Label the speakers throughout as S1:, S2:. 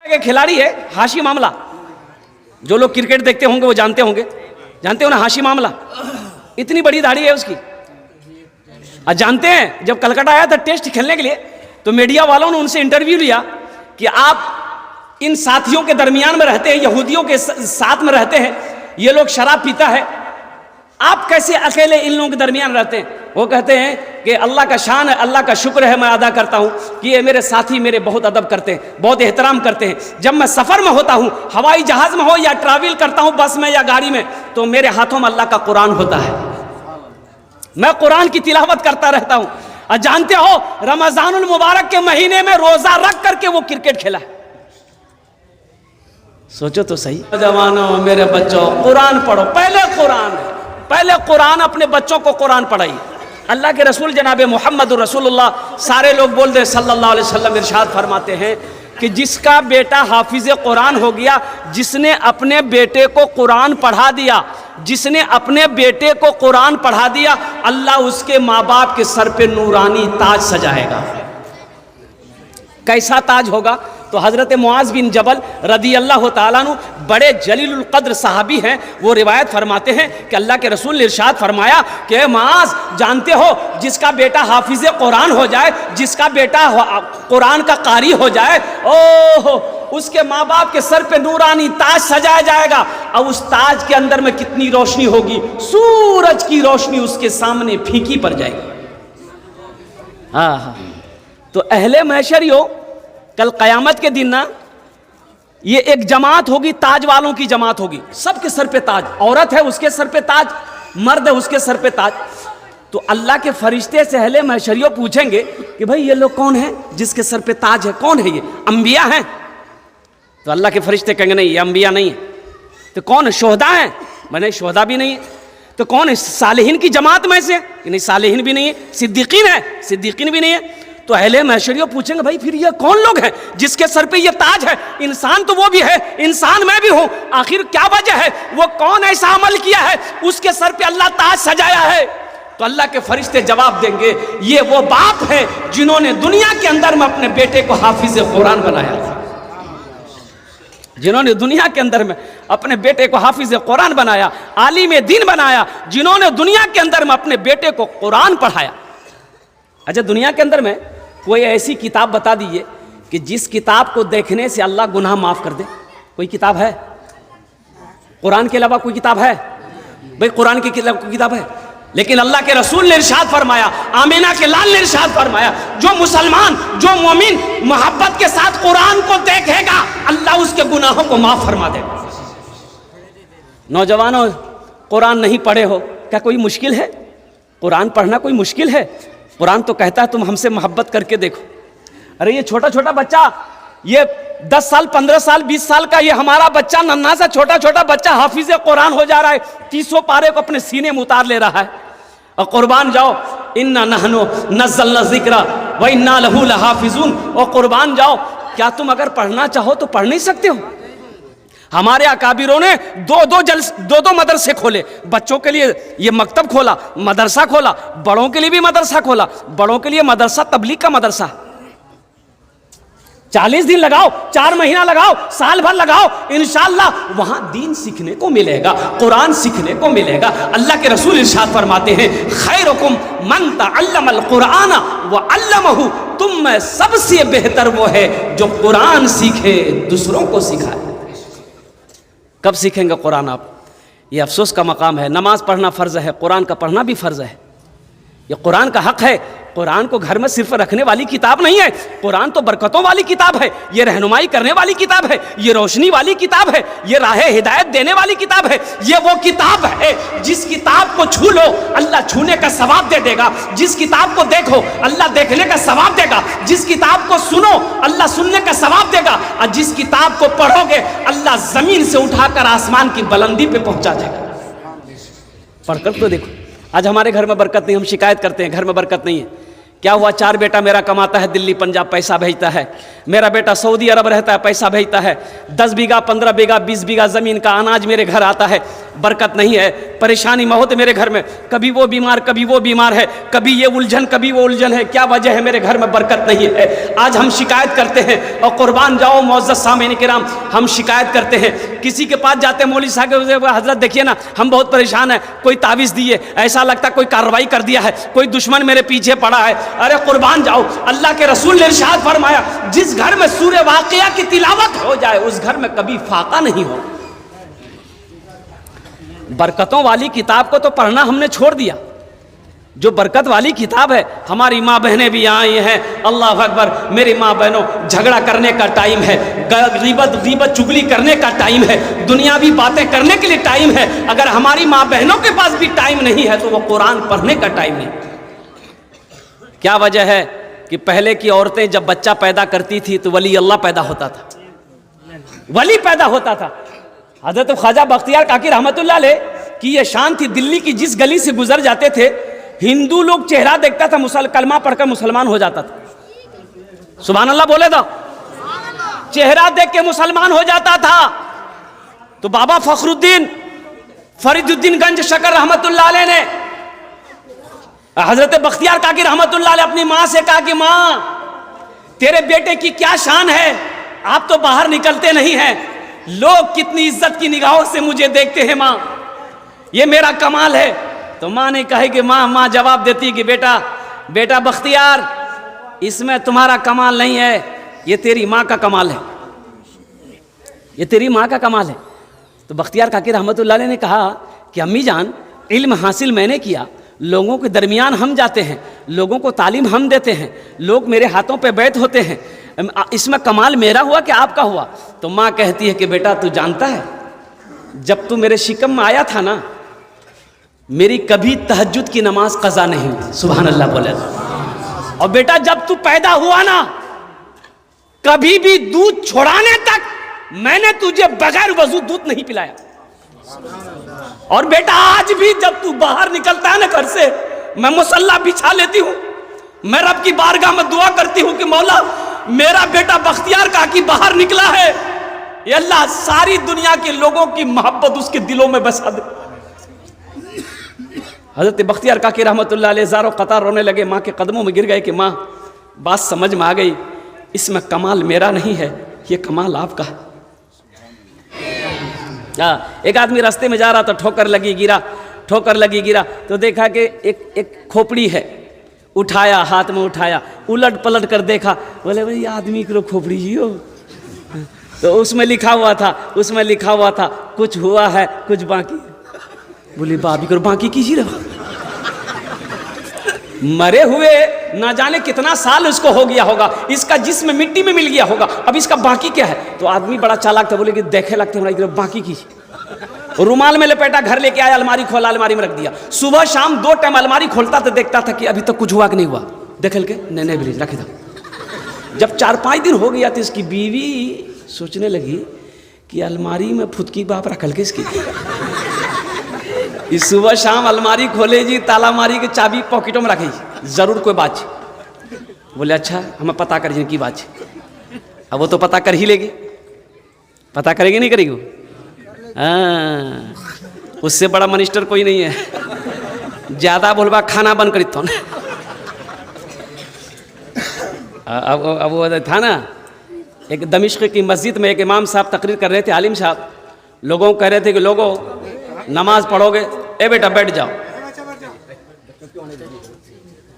S1: के खिलाड़ी है हाशिम आमला। जो लोग क्रिकेट देखते होंगे वो जानते होंगे, जानते हो ना हाशिम आमला, इतनी बड़ी दाढ़ी है उसकी। और जानते हैं जब कलकत्ता आया था टेस्ट खेलने के लिए तो मीडिया वालों ने उनसे इंटरव्यू लिया कि आप इन साथियों के दरमियान में रहते हैं, यहूदियों के साथ में रहते हैं, ये लोग शराब पीता है, आप कैसे अकेले इन लोगों के दरमियान रहते हैं? वो कहते हैं कि अल्लाह का शान है, अल्लाह का शुक्र है, मैं अदा करता हूं कि ये मेरे साथी मेरे बहुत अदब करते हैं, बहुत एहतराम करते हैं। जब मैं सफ़र में होता हूं, हवाई जहाज़ में हो या ट्रैवल करता हूं बस में या गाड़ी में, तो मेरे हाथों में अल्लाह का कुरान होता है, मैं कुरान की तिलावत करता रहता हूं। और जानते हो रमज़ानुल मुबारक के महीने में रोज़ा रख करके वो क्रिकेट खेला है। सोचो तो सही। जवानों मेरे बच्चों कुरान पढ़ो, पहले कुरान अपने बच्चों को कुरान पढ़ाइए। अल्लाह के रसूल जनाब मोहम्मद रसूलुल्लाह सारे लोग बोल दे सल्लल्लाहु अलैहि वसल्लम इरशाद फरमाते हैं कि जिसका बेटा हाफिज कुरान हो गया, जिसने अपने बेटे को कुरान पढ़ा दिया, जिसने अपने बेटे को कुरान पढ़ा दिया, अल्लाह उसके माँ बाप के सर पे नूरानी ताज सजाएगा। कैसा ताज होगा? तो हज़रत मुआज़ बिन जबल रदी अल्लाह ताला अन्हु बड़े जलीलुल क़द्र सहाबी हैं, वो रिवायत फरमाते हैं कि अल्लाह के रसूल ने इरशाद फरमाया कि मुआज़ जानते हो जिसका बेटा हाफिज़ कुरान हो जाए, जिसका बेटा कुरान का कारी हो जाए, ओह उसके माँ बाप के सर पे नूरानी ताज सजाया जाएगा। और उस ताज के अंदर में कितनी रोशनी होगी, सूरज की रोशनी उसके सामने फीकी पड़ जाएगी। हाँ, तो अहले महशरियो कल क़यामत के दिन ना ये एक जमात होगी, ताज वालों की जमात होगी, सबके सर पे ताज, औरत है उसके सर पे ताज, मर्द है उसके सर पे ताज। तो अल्लाह के फरिश्ते से अहले महशरियों पूछेंगे कि भाई ये लोग कौन है जिसके सर पे ताज है, कौन है ये? अंबिया हैं? तो अल्लाह के फरिश्ते कहेंगे नहीं ये अंबिया नहीं है। तो कौन है? शोहदा हैं? मैंने शोहदा भी नहीं है। तो कौन है? सालिहीन की जमात में से? कि नहीं सालिहीन भी नहीं है। सिद्दीकीन है? सिद्दीकीन भी नहीं है। तो अहले महशरियों पूछेंगे भाई फिर ये कौन लोग हैं जिसके सर पे ये ताज है? इंसान तो वो भी है, इंसान मैं भी हूं, आखिर क्या वजह है? वो कौन ऐसा अमल किया है उसके सर पे अल्लाह ताज सजाया है? तो अल्लाह के फरिश्ते जवाब देंगे ये वो बाप है जिन्होंने दुनिया के अंदर में अपने बेटे को हाफिज कुरान बनाया था, जिन्होंने दुनिया के अंदर में अपने बेटे को हाफिज कुरान बनाया, आलिम दीन बनाया, जिन्होंने दुनिया के अंदर में अपने बेटे को कुरान पढ़ाया। अच्छा, दुनिया के अंदर में कोई ऐसी किताब बता दीजिए कि जिस किताब को देखने से अल्लाह गुनाह माफ कर दे? कोई किताब है? कुरान के अलावा कोई किताब है? भाई कुरान की किताब है, लेकिन अल्लाह के रसूल ने इरशाद फरमाया, आमीना के लाल ने इरशाद फरमाया, जो मुसलमान जो मोमिन मोहब्बत के साथ कुरान को देखेगा अल्लाह उसके गुनाहों को माफ फरमा देगा। नौजवानों कुरान नहीं पढ़े हो, क्या कोई मुश्किल है? कुरान पढ़ना कोई मुश्किल है? कुरान तो कहता है तुम हमसे मोहब्बत करके देखो। अरे ये छोटा छोटा बच्चा, ये 10 साल 15 साल 20 साल का ये हमारा बच्चा, नन्हा सा छोटा छोटा बच्चा हाफिज कुरान हो जा रहा है, 300 पारे को अपने सीने में उतार ले रहा है। और कुर्बान जाओ, इन्ना नहनु नज़्ज़लना ज़िक्रा व इन्ना लहू लहाफिज़ून। और कुर्बान जाओ, क्या तुम अगर पढ़ना चाहो तो पढ़ नहीं सकते हो? हमारे अकाबिरों ने दो मदरसे खोले, बच्चों के लिए ये मकतब खोला, मदरसा खोला, बड़ों के लिए भी मदरसा खोला। बड़ों के लिए मदरसा तबलीग का मदरसा, 40 दिन लगाओ, 4 महीना लगाओ, साल भर लगाओ, इंशाअल्लाह वहां दीन सीखने को मिलेगा, कुरान सीखने को मिलेगा। अल्लाह के रसूल इरशाद फरमाते हैं, खैरुकुम मन तअल्लमल कुरान व अल्लमहु, तुम में सबसे बेहतर वो है जो कुरान सीखे दूसरों को सिखाए। कब सीखेंगे कुरान आप? ये अफसोस का मकाम है। नमाज पढ़ना फ़र्ज़ है, कुरान का पढ़ना भी फ़र्ज़ है, ये कुरान का हक़ है। कुरान को घर में सिर्फ रखने वाली किताब नहीं है, कुरान तो बरकतों वाली किताब है, ये रहनुमाई करने वाली किताब है, ये रोशनी वाली किताब है, ये राह हिदायत देने वाली किताब है। ये वो किताब है जिस किताब को छू लो अल्लाह छूने का सवाब दे देगा, जिस किताब को देखो अल्लाह देखने का सवाब देगा, जिस किताब को सुनो अल्लाह सुनने का सवाब देगा, और जिस किताब को पढ़ोगे अल्लाह ज़मीन से उठाकर आसमान की बुलंदी पे पहुंचा देगा। पढ़कर तो देखो। आज हमारे घर में बरकत नहीं, हम शिकायत करते हैं घर में बरकत नहीं है। क्या हुआ, 4 बेटा मेरा कमाता है, दिल्ली पंजाब पैसा भेजता है, मेरा बेटा सऊदी अरब रहता है, पैसा भेजता है, 10 बीघा 15 बीघा 20 बीघा ज़मीन का अनाज मेरे घर आता है, बरकत नहीं है, परेशानी बहुत मेरे घर में, कभी वो बीमार कभी वो बीमार है, कभी ये उलझन कभी वो उलझन है, क्या वजह है, मेरे घर में बरकत नहीं है। आज हम शिकायत करते हैं, और कुर्बान जाओ मुअज़्ज़ज़ सामीन किराम, हम शिकायत करते हैं, किसी के पास जाते हैं, मौलवी साहब हज़रत देखिए ना हम बहुत परेशान हैं, कोई तावीज़ दिए, ऐसा लगता कोई कार्रवाई कर दिया है, कोई दुश्मन मेरे पीछे पड़ा है। अरे कुर्बान जाओ, अल्लाह के रसूल ने इरशाद फरमाया, जिस घर में सूरह वाक़िया की तिलावत हो जाए उस घर में कभी फाका नहीं हो। बरकतों वाली किताब को तो पढ़ना हमने छोड़ दिया, जो बरकत वाली किताब है। हमारी माँ बहनें भी यहाँ आई हैं, अल्लाह अकबर। मेरी माँ बहनों, झगड़ा करने का टाइम है, गीबत चुगली करने का टाइम है, दुनियावी बातें करने के लिए टाइम है। अगर हमारी माँ बहनों के पास भी टाइम नहीं है तो वो कुरान पढ़ने का टाइम नहीं। क्या वजह है कि पहले की औरतें जब बच्चा पैदा करती थी तो वली अल्लाह पैदा होता था, वली पैदा होता था। हज़रत ख्वाजा बख्तियार काकी रहमतुल्लाह अलैह की ये शान थी, दिल्ली की जिस गली से गुजर जाते थे हिंदू लोग चेहरा देखता था, कलमा पढ़कर मुसलमान हो जाता था। सुभान अल्लाह बोले तो, चेहरा देख के मुसलमान हो जाता था। तो बाबा फखरुद्दीन फरीदुद्दीन गंज शकर रहमतुल्लाह अलैह ने हजरत बख्तियार काकी रहमतुल्लाह अलैह अपनी माँ से कहा कि माँ तेरे बेटे की क्या शान है, आप तो बाहर निकलते नहीं हैं, लोग कितनी इज्जत की निगाहों से मुझे देखते हैं माँ, ये मेरा कमाल है। तो माँ ने कहा कि माँ जवाब देती कि बेटा बख्तियार, इसमें तुम्हारा कमाल नहीं है, ये तेरी माँ का कमाल है, ये तेरी माँ का कमाल है। तो बख्तियार काकी रहमतुल्लाह अलैह ने कहा कि अम्मी जान, इल्म हासिल मैंने किया, लोगों के दरमियान हम जाते हैं, लोगों को तालीम हम देते हैं, लोग मेरे हाथों पे बैठ होते हैं, इसमें कमाल मेरा हुआ कि आपका हुआ? तो माँ कहती है कि बेटा तू जानता है, जब तू मेरे शिकम में आया था ना, मेरी कभी तहज्जुद की नमाज कज़ा नहीं हुई। सुभान अल्लाह बोले। और बेटा जब तू पैदा हुआ ना, कभी भी दूध छोड़ाने तक मैंने तुझे बगैर वजू दूध नहीं पिलाया। और बेटा आज भी जब तू बाहर निकलता है ना घर से, मैं मुसल्ला बिछा लेती हूँ, मैं रब की बारगाह में दुआ करती हूँ कि मौला मेरा बेटा बख्तियार काकी बाहर निकला है, ये अल्लाह सारी दुनिया के लोगों की मोहब्बत उसके दिलों में बसा दे। हजरत बख्तियार काकी रहमतुल्लाह अलैह ज़ारो कतार रोने लगे, माँ के कदमों में गिर गए कि माँ बात समझ में आ गई, इसमें कमाल मेरा नहीं है, ये कमाल आपका है। एक आदमी रास्ते में जा रहा था, ठोकर लगी गिरा, तो देखा कि एक खोपड़ी है, उठाया, हाथ में उठाया, उलट पलट कर देखा, बोले भाई आदमी को खोपड़ी जी हो। तो उसमें लिखा हुआ था कुछ हुआ है कुछ बाकी। बोले बाबी करो बाकी कीजिए रहा, मरे हुए ना जाने कितना साल उसको हो गया होगा, इसका जिस्म मिट्टी में मिल गया होगा, अब इसका बाकी क्या है? तो आदमी बड़ा चालाक था, बोले कि देखे लगते हमारी बाकी कीजिए। रुमाल में लपेटा, घर लेके आया, अलमारी खोला, अलमारी में रख दिया। सुबह शाम 2 टाइम अलमारी खोलता तो देखता था कि अभी तक कुछ हुआ कि नहीं हुआ, देख के नहीं बिलीज रखे था। जब 4-5 दिन हो गया तो इसकी बीवी सोचने लगी कि अलमारी में फुदकी बाप रखल के इसकी, इस सुबह शाम अलमारी खोले जी, ताला मारी के चाबी पॉकेटों में रखी, जरूर कोई बात। बोले अच्छा हमें पता कर की बात। अब वो तो पता कर ही लेगी, पता करेगी नहीं करेगी? हाँ, उससे बड़ा मिनिस्टर कोई नहीं है, ज्यादा बोलबा खाना बंद करी तो। अब वो था ना, एक दमिश्क की मस्जिद में एक इमाम साहब तकरीर कर रहे थे, आलिम साहब, लोगों को कह रहे थे कि लोगों नमाज पढ़ोगे, ए बेटा बैठ जाओ,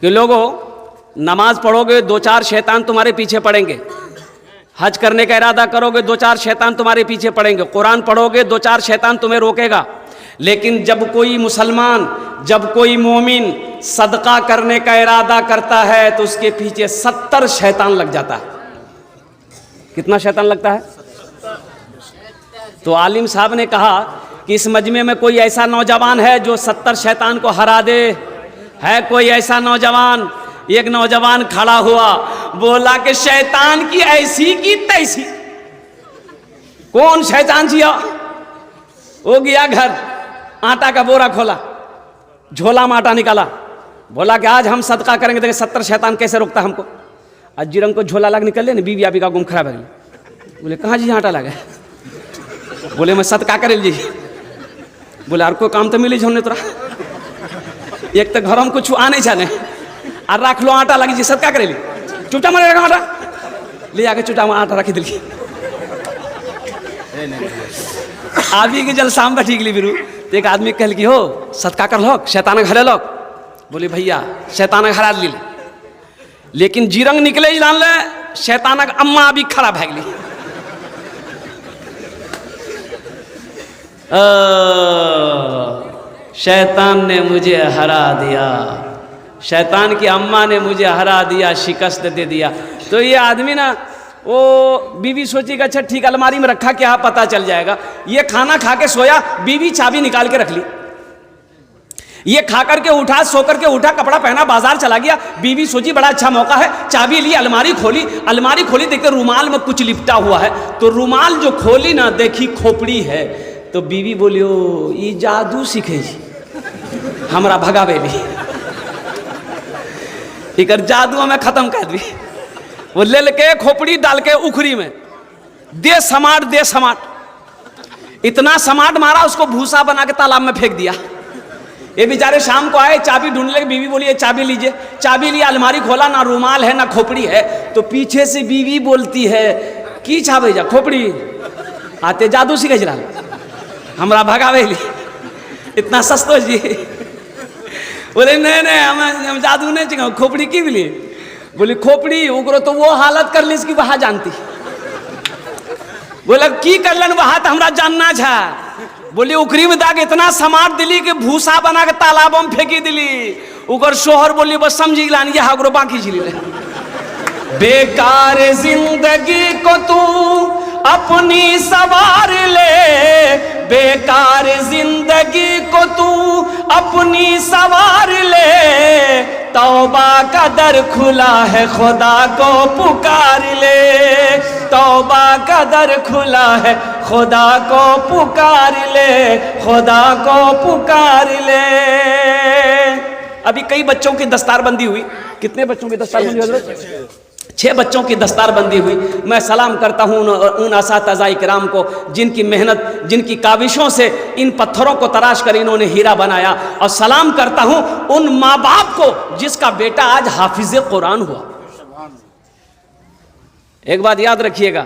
S1: कि लोगों नमाज पढ़ोगे 2-4 शैतान तुम्हारे पीछे पड़ेंगे, हज करने का इरादा करोगे 2-4 शैतान तुम्हारे पीछे पड़ेंगे, कुरान पढ़ोगे 2-4 शैतान तुम्हें रोकेगा, लेकिन जब कोई मुसलमान, जब कोई मोमिन सदका करने का इरादा करता है तो उसके पीछे 70 शैतान लग जाता है। कितना शैतान लगता है? तो आलिम साहब ने कहा कि इस मजमे में कोई ऐसा नौजवान है जो 70 शैतान को हरा दे? है कोई ऐसा नौजवान? एक नौजवान खड़ा हुआ, बोला कि शैतान की ऐसी की तैसी। कौन शैतान जिया? वो गया घर, आटा का बोरा खोला, झोला में आटा निकाला, बोला कि आज हम सदका करेंगे, देखें 70 शैतान कैसे रोकता हमको। आज जिरंग को झोला लग निकल ले ना, बीवी आपी का गुम खराब है। बोले कहाँ जी आटा लगा? बोले मैं सदका करे जी। बोले और कोई काम तो मिली हमने तोरा, एक तो घर में कुछ आने जाने और रख लो आटा लगी जी, सदका करे ली, चुटा मारे रखा आटा ले आके चुटा में आटा रखी दिली। आदमी के जल शाम बैठी गली बिरू, तो एक आदमी कहल कि हो सदका कर लो, शैतान घरे लो। बोले भैया शैतान घरा ली, लेकिन जिरंग निकले जान ले शैतान अम्मा अभी खराब है गली। शैतान ने मुझे हरा दिया, शैतान की अम्मा ने मुझे हरा दिया, शिकस्त दे दिया। तो ये आदमी ना, वो बीवी सोची कि अच्छा ठीक अलमारी में रखा क्या पता चल जाएगा। ये खाना खा के सोया, बीवी चाबी निकाल के रख ली। ये खा करके उठा, सो करके उठा, कपड़ा पहना, बाजार चला गया। बीवी सोची बड़ा अच्छा मौका है, चाबी ली, अलमारी खोली। अलमारी खोली, देखते रुमाल में कुछ लिपटा हुआ है। तो रुमाल जो खोली ना, देखी खोपड़ी है। तो बीवी बोली ओ ये जादू सीखे जी, हमरा भगावेली, इकर जादू में खत्म कर दी। वो ले लेके खोपड़ी डाल के उखरी में दे समाट, दे समाट, इतना समाट मारा उसको भूसा बना के तालाब में फेंक दिया। ये बेचारे शाम को आए, चाबी ढूंढ ले, बीवी बोली चाबी लीजिए। चाबी लिया, अलमारी खोला, ना रुमाल है ना खोपड़ी है। तो पीछे से बीवी बोलती है की छाबे जा खोपड़ी, आते जादू सीखे जरा हमरा भगावेली, इतना सस्तो जी। बोले नहीं नहीं हम जादू नहीं चाहिए, खोपड़ी की बोली। बोली खोपड़ी उकरो तो वो हालत कर ली इसकी वहां जानती। बोला की करलन वहां तो हमरा जानना छा। बोली उकरी में दाग इतना समाट दिली कि भूसा बना के तालाबों में फेंकी दिली। उकर शोहर बोली बस समझी लानी है हागरो बाकी झिली ले। बेकार जिंदगी को तू अपनी सवार ले, बेकार जिंदगी को तू अपनी सवार ले। तौबा का दर खुला है खुदा को पुकार ले, तौबा का दर खुला है खुदा को पुकार ले, खुदा को पुकार ले। अभी कई बच्चों की दस्तारबंदी हुई। कितने बच्चों की दस्तारबंदी हुई? 6 बच्चों की दस्तारबंदी हुई। मैं सलाम करता हूँ उन असातिज़ा इकराम को जिनकी मेहनत, जिनकी काविशों से इन पत्थरों को तराश कर इन्होंने हीरा बनाया। और सलाम करता हूँ उन माँ बाप को जिसका बेटा आज हाफिज कुरान हुआ। एक बात याद रखिएगा,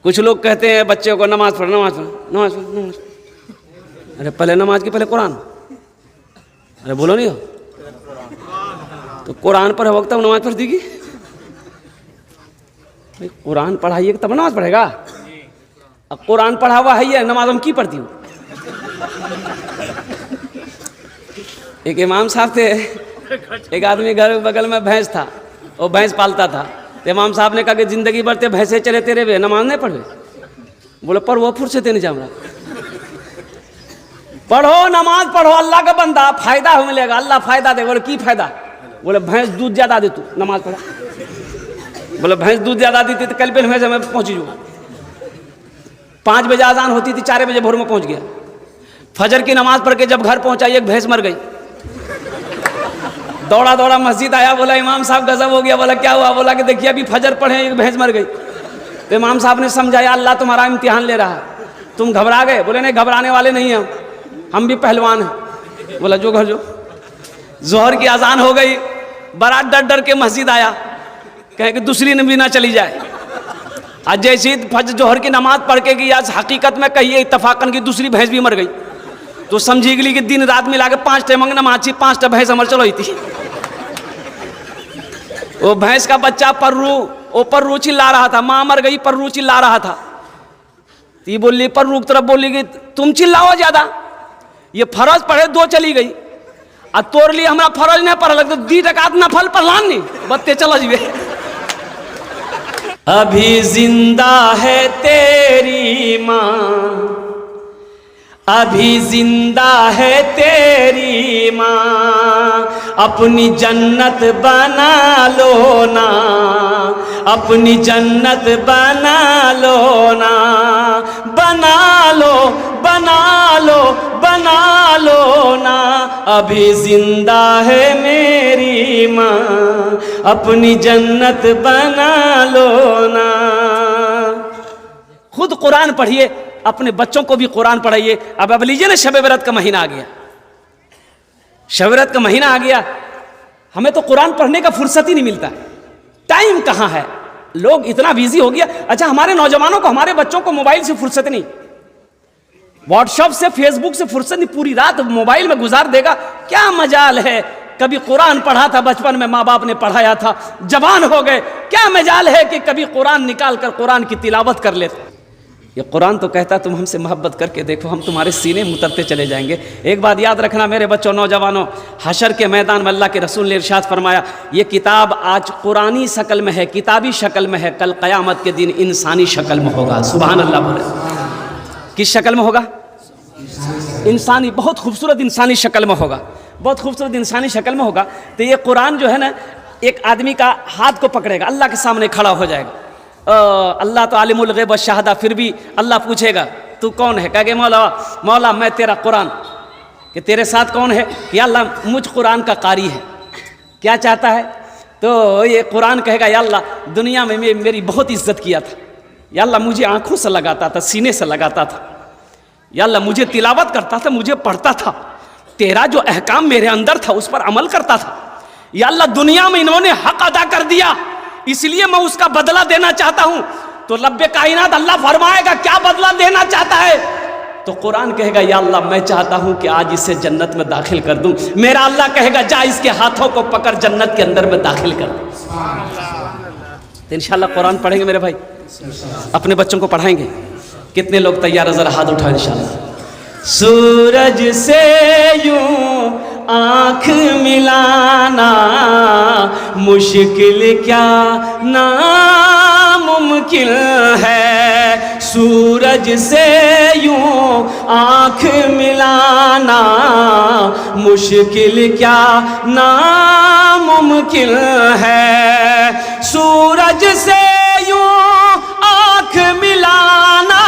S1: कुछ लोग कहते हैं बच्चे को नमाज पढ़, नमाज पढ़, नमाज पढ़, नमाज पढ़। अरे पहले नमाज की पहले कुरान। अरे बोलो नहीं हो तो कुरान पर वक्त नमाज पढ़ देगी। कुरान पढ़ाइए तब नमाज पढ़ेगा। अब कुरान पढ़ा हुआ है ये नमाज हम की पढ़ती हूँ। एक इमाम साहब थे, एक आदमी घर बगल में भैंस था, वो भैंस पालता था। तो इमाम साहब ने कहा कि जिंदगी भर ते भैंसे चले तेरे वे नमाज नहीं पढ़े। बोले पर वो फुर्सत नहीं जा रहा। पढ़ो नमाज पढ़ो, अल्लाह का बंदा, फायदा हो मिलेगा, अल्लाह फायदा दे। बोले की फायदा? बोले भैंस दूध ज्यादा दे, तू नमाज पढ़ा। बोले भैंस दूध ज्यादा देती तो कल पे भैंस मैं पहुंची जाऊँ। 5 बजे आजान होती थी, 4 बजे भोर में पहुंच गया। फजर की नमाज पढ़ के जब घर पहुंचा एक भैंस मर गई। दौड़ा दौड़ा मस्जिद आया, बोला इमाम साहब गजब हो गया। बोला क्या हुआ? बोला कि देखिए अभी फजर पढ़े एक भैंस मर गई। तो इमाम साहब ने समझाया अल्लाह तुम्हारा इम्तिहान ले रहा है, तुम घबरा गए। बोले नहीं घबराने वाले नहीं हैं, हम भी पहलवान हैं। बोला जो घर जो। जोहर की अजान हो गई, बारात डर डर के मस्जिद आया, कहे कि दूसरी नबी ना चली जाए। आज जैसे फजर जोहर की नमाज पढ़ के कि आज हकीकत में कहिए इत्तफाकन की दूसरी भैंस भी मर गई। तो समझी गई कि दिन रात मिला के 5 टाइम नमाज थी, 5 भैंस अमर चलो थी। वो भैंस का बच्चा पर्रू चिल्ला रहा था, माँ मर गई, पर्रू चिल्ला रहा था। ये बोली पर्रू की तरफ बोली कि तुम चिल्लाओ ज्यादा, ये फरज पढ़े 2 चली गई और तोर लिए हमारा फरज नहीं पढ़ लगता 2 टकात नफल पढ़लान नहीं बत्ते चल जीवे। अभी जिंदा है तेरी माँ, अभी जिंदा है तेरी माँ, अपनी जन्नत बना लो ना, अपनी जन्नत बना लो ना, बना लो बना लो बना लो ना, अभी जिंदा है मेरी माँ, अपनी जन्नत बना लो ना। खुद कुरान पढ़िए, अपने बच्चों को भी कुरान पढ़ाइए। अब लीजिए ना, शब बरत का महीना आ गया, शब बरत का महीना आ गया, हमें तो कुरान पढ़ने का फुर्सत ही नहीं मिलता, टाइम कहाँ है, लोग इतना बिजी हो गया। अच्छा, हमारे नौजवानों को, हमारे बच्चों को मोबाइल से फुर्सत नहीं, व्हाट्सएप से, फेसबुक से फुर्सत नहीं, पूरी रात मोबाइल में गुजार देगा। क्या मजाल है, कभी कुरान पढ़ा था बचपन में, माँ बाप ने पढ़ाया था, जवान हो गए, क्या मजाल है कि कभी कुरान निकाल कर कुरान की तिलावत कर लेते। ये कुरान तो कहता तुम हमसे मोहब्बत करके देखो, हम तुम्हारे सीने में उतरते चले जाएंगे। एक बात याद रखना मेरे बच्चों, नौजवानों, हशर के मैदान में अल्लाह के रसूल ने इरशाद फरमाया, ये किताब आज कुरानी शक्ल में है, किताबी शक्ल में है, कल क़यामत के दिन इंसानी शक्ल में होगा। सुभान अल्लाह बोले। किस शक्ल में होगा? इंसानी, बहुत खूबसूरत इंसानी शक्ल में होगा, बहुत खूबसूरत इंसानी शक्ल में होगा। तो ये कुरान जो है ना, एक आदमी का हाथ को पकड़ेगा, अल्लाह के सामने खड़ा हो जाएगा। अल्लाह तो आलिमुल गैब व शहादा, फिर भी अल्लाह पूछेगा तू कौन है? कहेगा मौला, मौला मैं तेरा कुरान। कि तेरे साथ कौन है? कि अल्लाह मुझ कुरान का कारी है। क्या चाहता है? तो ये कुरान कहेगा या अल्लाह दुनिया में मेरी बहुत इज्जत किया था, या अल्लाह मुझे आंखों से लगाता था, सीने से लगाता था, या अल्लाह मुझे तिलावत करता था, मुझे पढ़ता था, तेरा जो अहकाम मेरे अंदर था उस पर अमल करता था, या अल्लाह दुनिया में इन्होंने हक अदा कर दिया, इसलिए मैं उसका बदला देना चाहता हूं। तो रब्बे कायनात अल्लाह फरमाएगा क्या बदला देना चाहता है? तो कुरान कहेगा या अल्लाह मैं चाहता हूं कि आज इसे जन्नत में दाखिल कर दूं। मेरा अल्लाह कहेगा जा इसके हाथों को पकड़ जन्नत के अंदर में दाखिल कर दूं। तो इंशाल्लाह कुरान पढ़ेंगे मेरे भाई, अपने बच्चों को पढ़ाएंगे। कितने लोग तैयार है? जरा हाथ उठाओ इंशाल्लाह। सूरज से यूं आँख मिलाना मुश्किल क्या नामुमकिन है, सूरज से यूं आँख मिलाना मुश्किल क्या नामुमकिन है, सूरज से यूं आँख मिलाना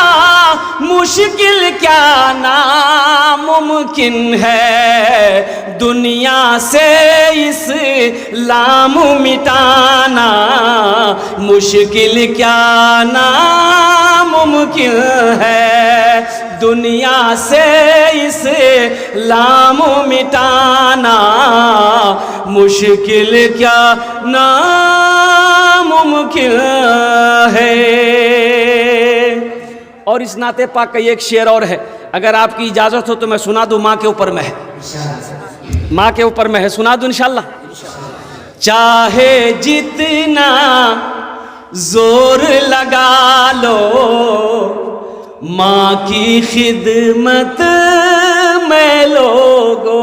S1: मुश्किल क्या नामुमकिन है, दुनिया से इस्लाम मिटाना मुश्किल क्या नामुमकिन है, दुनिया से इस्लाम मिटाना मुश्किल क्या नामुमकिन है। और इस नाते पाक का एक शेर और है, अगर आपकी इजाज़त हो तो मैं सुना दूं। माँ के ऊपर में है, माँ के ऊपर में है, सुना दूं इंशाल्लाह। चाहे जितना जोर लगा लो माँ की खिदमत में लोगो,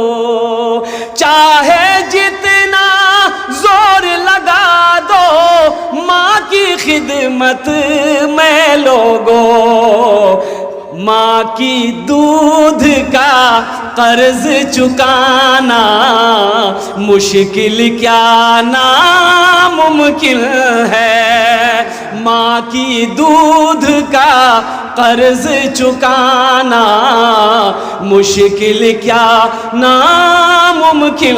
S1: चाहे जितना जोर लगा दो माँ की खिदमत में लोगो, माँ की दूध का कर्ज चुकाना मुश्किल क्या नामुमकिन है, माँ की दूध का कर्ज चुकाना मुश्किल क्या नामुमकिन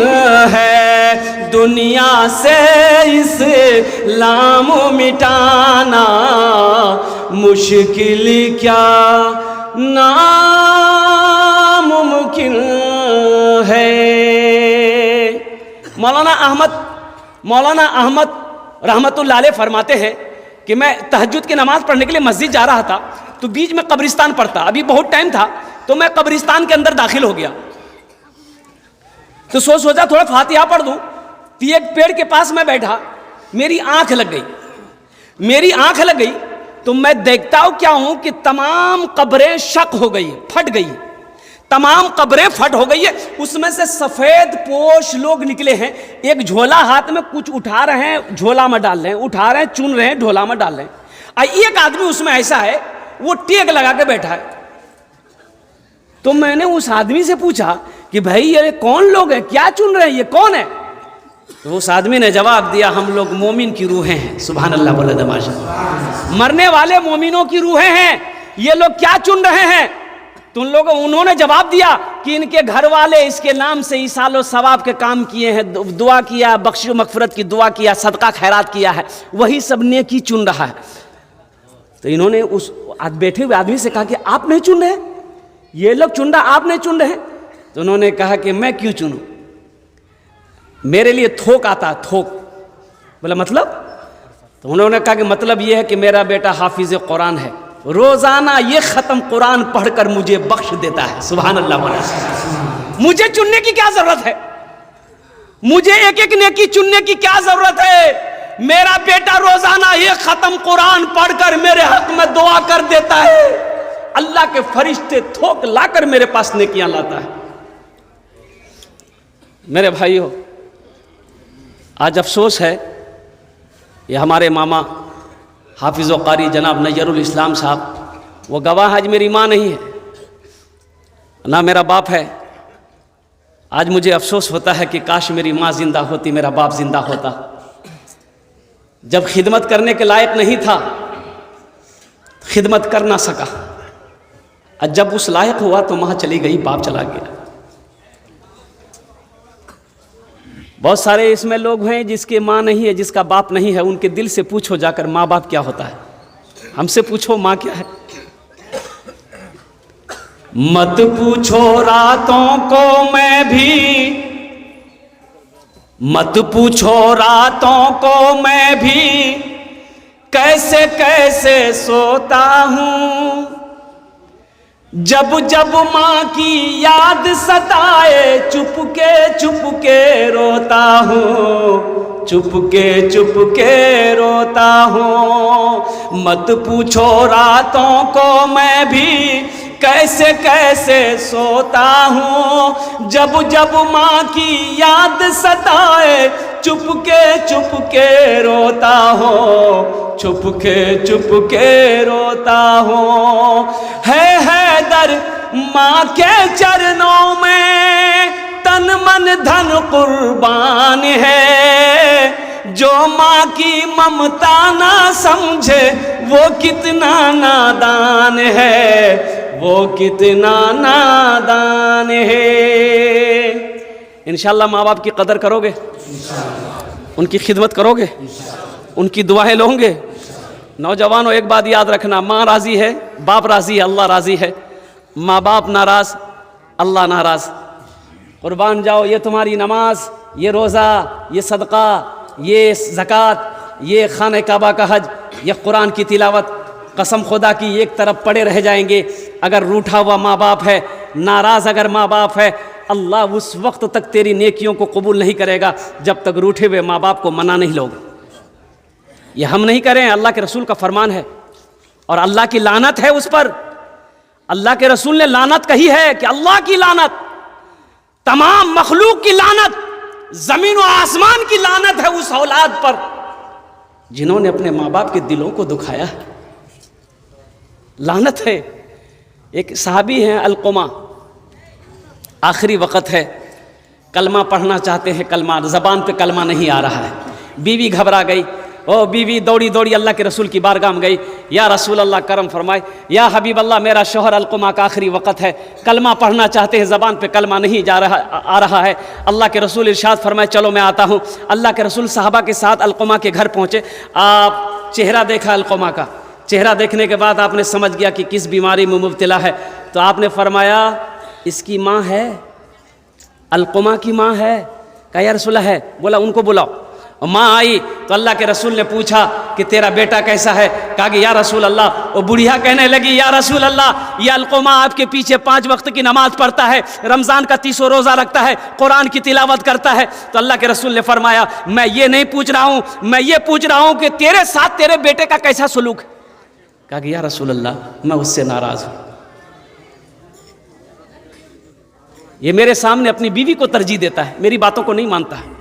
S1: है, दुनिया से इस्लाम मिटाना मुश्किल क्या नामुमकिन है। मौलाना अहमद रहमतुल्लाह अलैह फरमाते हैं कि मैं तहज्जुद की नमाज पढ़ने के लिए मस्जिद जा रहा था, तो बीच में कब्रिस्तान पड़ता, अभी बहुत टाइम था, तो मैं कब्रिस्तान के अंदर दाखिल हो गया। तो सोचा थोड़ा फातिहा पढ़ दूं, तो एक पेड़ के पास मैं बैठा, मेरी आंख लग गई, तो मैं देखता हूं क्या हूं कि तमाम कब्रें शक हो गई, फट गई, तमाम कब्रें फट हो गई है, उसमें से सफेद पोश लोग निकले हैं, एक झोला हाथ में कुछ उठा रहे हैं, झोला में डाल रहे हैं, उठा रहे हैं, चुन रहे हैं, झोला में डाल रहे हैं। एक आदमी उसमें ऐसा है, वो टेक लगा के बैठा है। तो मैंने उस आदमी से पूछा कि भाई ये कौन लोग हैं, क्या चुन रहे हैं, ये कौन है? तो उस आदमी ने जवाब दिया, हम लोग मोमिन की रूहें हैं। सुभान अल्लाह बोले दमाशा, मरने वाले मोमिनों की रूहें हैं, ये लोग क्या चुन रहे हैं? तो उन्होंने जवाब दिया कि इनके घर वाले इसके नाम से ईसालो सवाब के काम किए हैं, दुआ किया, बख्शिश मगफिरत की दुआ किया, सदका खैरात किया है, वही सब नेकी चुन रहा है। तो इन्होंने उस बैठे हुए आदमी से कहा कि आप नहीं चुन रहे, ये लोग चुन रहा, आप नहीं चुन रहे। तो उन्होंने कहा कि मैं क्यों चुनूं, मेरे लिए थोक आता है, थोक। बोला मतलब? तो उन्होंने कहा कि मतलब ये है कि मेरा बेटा हाफिज कुरान है, रोजाना ये खत्म कुरान पढ़कर मुझे बख्श देता है। सुभान अल्लाह। मुझे चुनने की क्या जरूरत है, मुझे एक एक नेकी चुनने की क्या जरूरत है? मेरा बेटा रोजाना ये खत्म कुरान पढ़कर मेरे हक में दुआ कर देता है, अल्लाह के फरिश्ते थोक लाकर मेरे पास नेकियां लाता है। मेरे भाइयों, आज अफसोस है, ये हमारे मामा हाफिज़ कारी जनाब नज़रुल इस्लाम साहब, वो गवाह, आज मेरी माँ नहीं है ना मेरा बाप है। आज मुझे अफसोस होता है कि काश मेरी माँ जिंदा होती, मेरा बाप जिंदा होता। जब खिदमत करने के लायक नहीं था, खिदमत कर ना सका, और जब उस लायक हुआ तो माँ चली गई, बाप चला गया। बहुत सारे इसमें लोग हैं जिसके माँ नहीं है, जिसका बाप नहीं है, उनके दिल से पूछो जाकर माँ बाप क्या होता है, हमसे पूछो माँ क्या है। मत पूछो रातों को मैं भी, मत पूछो रातों को मैं भी, कैसे कैसे सोता हूँ। जब जब माँ की याद सताए, चुपके चुपके रोता हूँ, चुपके रोता हूँ। मत पूछो रातों को मैं भी, कैसे कैसे सोता हूँ। जब जब माँ की याद सताए, चुपके चुपके रोता हूँ, चुपके रोता हूँ। है दर माँ के चरणों में, तन मन धन कुर्बान है। जो माँ की ममता ना समझे, वो कितना नादान है, वो कितना नादान है। इंशाअल्लाह माँ बाप की कदर करोगे, उनकी खिदमत करोगे, उनकी दुआएं लोगे। नौजवानों, एक बात याद रखना, माँ राजी है, बाप राजी है, अल्लाह राजी है। माँ बाप नाराज, अल्लाह नाराज। कुर्बान जाओ, ये तुम्हारी नमाज, ये रोज़ा, ये सदका, ये ज़कात, ये खाने काबा का हज, ये कुरान की तिलावत, कसम खुदा की एक तरफ पड़े रह जाएंगे। अगर रूठा हुआ माँ बाप है, नाराज़ अगर माँ बाप है, अल्लाह उस वक्त तक तेरी नेकियों को कबूल नहीं करेगा जब तक रूठे हुए माँ बाप को मना नहीं लोगे। ये हम नहीं करें, अल्लाह के रसूल का फरमान है और अल्लाह की लानत है उस पर। अल्लाह के रसूल ने लानत कही है कि अल्लाह की लानत, तमाम मखलूक की लानत, जमीन और आसमान की लानत है उस औलाद पर जिन्होंने अपने माँ बाप के दिलों को दुखाया। लानत है। एक सहाबी हैं अलकुमा, आखिरी वक़्त है, कलमा पढ़ना चाहते हैं, कलमा ज़बान पे कलमा नहीं आ रहा है। बीवी घबरा गई, ओ बीवी दौड़ी दौड़ी अल्लाह के रसूल की बारगाह में गई, या रसूल अल्लाह करम फरमाए, या हबीब अल्लाह मेरा शौहर अलकुमा का आखिरी वक़्त है, कलमा पढ़ना चाहते हैं, ज़बान पे कलमा नहीं आ रहा है। अल्लाह के रसूल इरशाद फरमाए, चलो मैं आता हूँ। अल्लाह के रसूल साहबा के साथ अलकुमा के घर पहुँचे। आप चेहरा देखा अलकुमा का, चेहरा देखने के बाद आपने समझ गया कि किस बीमारी में मुब्तला है। तो आपने फरमाया, इसकी माँ है, अलकुमा की माँ है। कहा या रसूल है। बोला उनको बुलाओ। माँ आई तो अल्लाह के रसूल ने पूछा कि तेरा बेटा कैसा है। कहा कि या रसूल अल्लाह। वो बुढ़िया कहने लगी, या रसूल अल्लाह, ये अलकुमा आपके पीछे 5 वक्त की नमाज पढ़ता है, रमज़ान का 30 रोज़ा रखता है, कुरान की तिलावत करता है। तो अल्लाह के रसूल ने फरमाया, मैं ये नहीं पूछ रहा हूँ, मैं ये पूछ रहा हूँ कि तेरे साथ तेरे बेटे का कैसा सलूक है। कहा कि या रसूल अल्लाह, मैं उससे नाराज़ हूँ, ये मेरे सामने अपनी बीवी को तरजीह देता है, मेरी बातों को नहीं मानता है।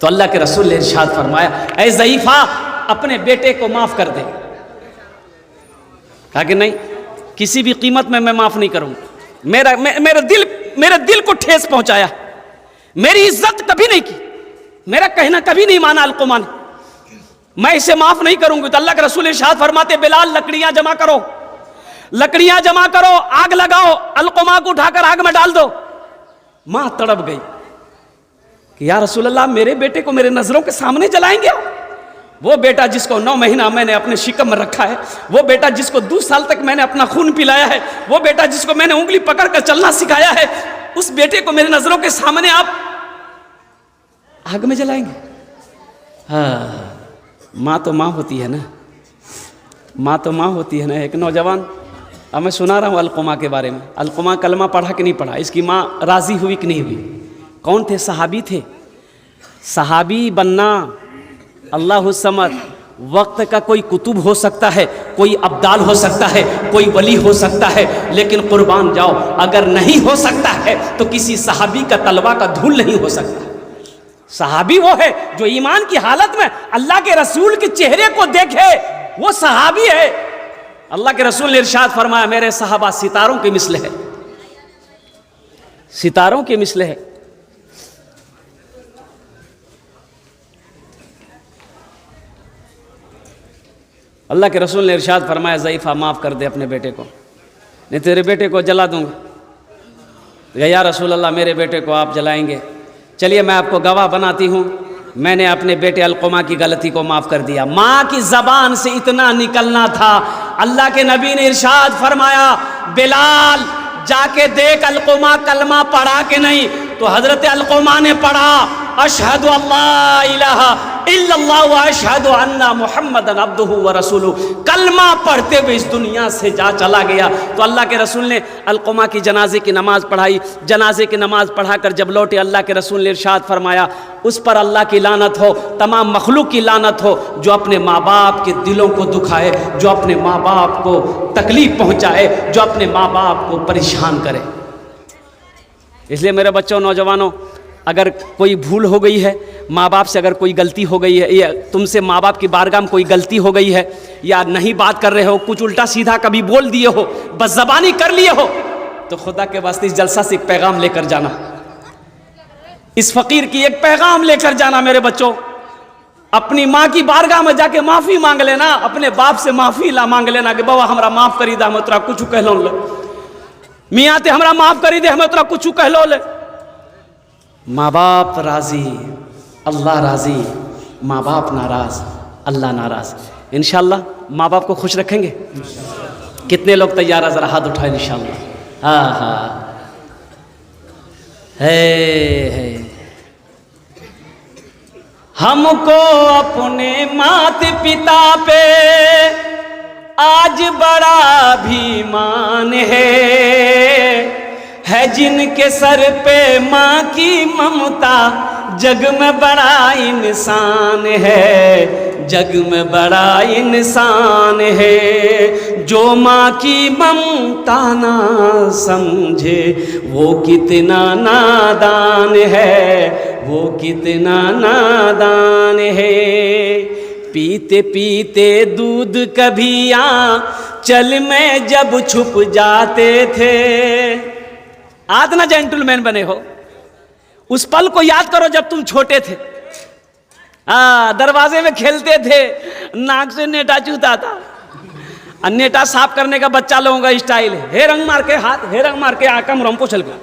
S1: तो अल्लाह के रसूल ने इरशाद फरमाया, ऐ ज़ईफ़ा, अपने बेटे को माफ़ कर दे। कहा कि नहीं, किसी भी कीमत में मैं माफ़ नहीं करूँगा। मेरे दिल को ठेस पहुँचाया, मेरी इज्जत कभी नहीं की, मेरा कहना कभी नहीं माना अलकुमा ने, मैं इसे माफ़ नहीं करूँगी। तो अल्लाह के रसूल इरशाद फरमाते, बिलाल लकड़ियाँ जमा करो, लकड़ियां जमा करो, आग लगाओ, अलकुमा को उठाकर आग में डाल दो। मां तड़प गई कि या रसूल अल्लाह, मेरे बेटे को मेरे नजरों के सामने जलाएंगे? वो बेटा जिसको 9 महीना मैंने अपने शिकम में रखा है, वो बेटा जिसको 2 साल तक मैंने अपना खून पिलाया है, वो बेटा जिसको मैंने उंगली पकड़कर चलना सिखाया है, उस बेटे को मेरे नजरों के सामने आप आग में जलाएंगे? हाँ, माँ तो माँ होती है ना, माँ तो माँ होती है ना। एक नौजवान, अब मैं सुना रहा हूँ अलकुमा के बारे में। अलकुमा कलमा पढ़ा कि नहीं पढ़ा, इसकी माँ राजी हुई कि नहीं हुई? कौन थे? सहाबी थे। सहाबी बनना अल्लाह समद, वक्त का कोई कुतुब हो सकता है, कोई अब्दाल हो सकता है, कोई वली हो सकता है, लेकिन कुर्बान जाओ, अगर नहीं हो सकता है तो किसी सहाबी का तलवा का धूल नहीं हो सकता। सहाबी वो है जो ईमान की हालत में अल्लाह के रसूल के चेहरे को देखे, वो सहाबी है। अल्लाह के रसूल ने इरशाद फरमाया, मेरे सहाबा सितारों के मिसले है, सितारों के मिसले है। अल्लाह के रसूल ने इरशाद फरमाया, ज़ईफ़ा माफ़ कर दे अपने बेटे को, नहीं तेरे बेटे को जला दूंगा। या रसूल अल्लाह, मेरे बेटे को आप जलाएंगे? चलिए मैं आपको गवाह बनाती हूँ, मैंने अपने बेटे अलकुमा की गलती को माफ़ कर दिया। माँ की ज़बान से इतना निकलना था। अल्लाह के नबी ने इरशाद फरमाया, बिलाल जाके देख अलकुमा कलमा पढ़ा कि नहीं। तो हज़रत अलकुमा ने पढ़ा, अशहदु अल्ला इलाहा इल्लल्लाह व अशहदु अन्ना मुहम्मदन अब्दुहु व रसूलुहु। कलमा पढ़ते हुए इस दुनिया से जा चला गया। तो अल्लाह के रसूल ने अलकुमा की जनाजे की नमाज़ पढ़ाई। जनाजे की नमाज़ पढ़ाकर जब लौटे, अल्लाह के रसूल ने इरशाद फरमाया, उस पर अल्लाह की लानत हो, तमाम मखलूक की लानत हो, जो अपने माँ बाप के दिलों को दुखाए, जो अपने माँ बाप को तकलीफ़ पहुँचाए, जो अपने माँ बाप को परेशान करे। इसलिए मेरे बच्चों, नौजवानों, अगर कोई भूल हो गई है, माँ बाप से अगर कोई गलती हो गई है, या तुमसे माँ बाप की बारगाह में कोई गलती हो गई है, या नहीं बात कर रहे हो, कुछ उल्टा सीधा कभी बोल दिए हो, बदज़बानी कर लिए हो, तो खुदा के वास्ते इस जलसा से एक पैगाम लेकर जाना, इस फ़कीर की एक पैगाम लेकर जाना। मेरे बच्चों, अपनी माँ की बारगाह में जाके माफ़ी मांग लेना, अपने बाप से माफ़ी ला मांग लेना कि बाबा हमरा माफ़ करी दे, हम तोरा कुछ कह लो ले, मियाँ ते हमरा माफ़ करी दे, हम तोरा कुछ कह लो ले। माँ बाप राज़ी, अल्लाह राज़ी, माँ बाप नाराज़, अल्लाह नाराज़। इंशाअल्लाह माँ बाप को खुश रखेंगे। कितने लोग तैयार हैं? ज़रा हाथ उठाएं इंशाअल्लाह। हाँ हाँ, है हमको अपने माता पिता पे आज बड़ा अभिमान है जिनके सर पे माँ की ममता, जग में बड़ा इंसान है, जग में बड़ा इंसान है। जो माँ की ममता ना समझे वो कितना नादान है, वो कितना नादान है। पीते पीते दूध कभी आंचल में जब छुप जाते थे। आज ना जेंटलमैन बने हो, उस पल को याद करो जब तुम छोटे थे। दरवाजे में खेलते थे, नाक से नेटा चूता था। नेटा साफ करने का बच्चा लोगों का स्टाइल है, हे रंग मार के हाथ, हे रंग मार के आकम रंपो चल गया।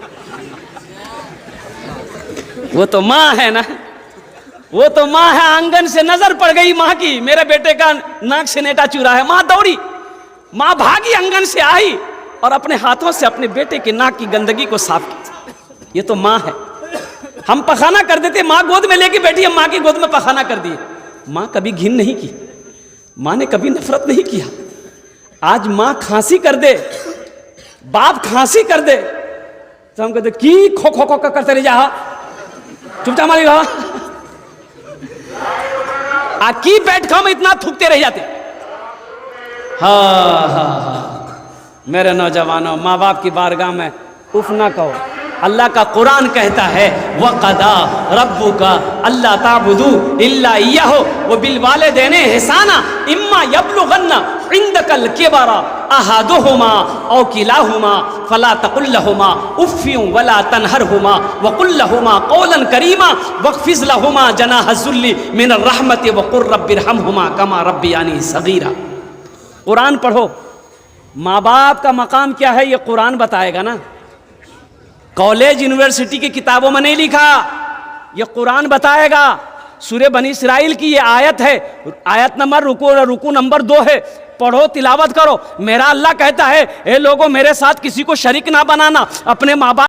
S1: वो तो माँ है ना, वो तो माँ है। आंगन से नजर पड़ गई माँ की, मेरे बेटे का नाक से नेटा चूरा है। माँ दौड़ी, माँ भागी, आंगन से आई और अपने हाथों से अपने बेटे के नाक की गंदगी को साफ किया। ये तो माँ है। हम पखाना कर देते, माँ गोद में लेके बैठी, हम माँ की गोद में पखाना कर दिए। माँ कभी घिन नहीं की, माँ ने कभी नफरत नहीं किया। आज माँ खांसी कर दे, बाप खांसी कर दे, तो हम कहते की खो खो खो करते रह जा, चुपचाप मारी रहा। की बैठ खाओ में इतना थूकते रह जाते। हाँ हाँ हाँ, मेरे नौजवानों, माँ बाप की बारगाह में उफ ना कहो। अल्लाह का कुरान कहता है, वक़दा रब्बुका अल्ला ताबुदू इल्ला इय्याहु व बिल वालिदैनि इहसाना इम्मा यबलुगन्ना इंदकल किबरा अहादुहुमा औ किलाहुमा फला तकुल लहुमा उफ़्फ़िन वला तनहरहुमा व कुल लहुमा क़ौलन करीमा वख़्फ़िज़ लहुमा जनाह ज़ुल्ली मिनर रहमति व क़ुर रब्बिरहमहुमा कमा रब्बियानी सग़ीरा। कुरान पढ़ो, माँ बाप का मकाम क्या है ये कुरान बताएगा ना। कॉलेज यूनिवर्सिटी की किताबों में नहीं लिखा, ये कुरान बताएगा। सूरे बनी इस्राइल की ये आयत है, आयत नंबर रुकू नंबर 2 है, पढ़ो तिलावत करो। मेरा अल्लाह कहता है ए लोगों मेरे साथ किसी को शरीक ना बनाना, अपने माँ बाप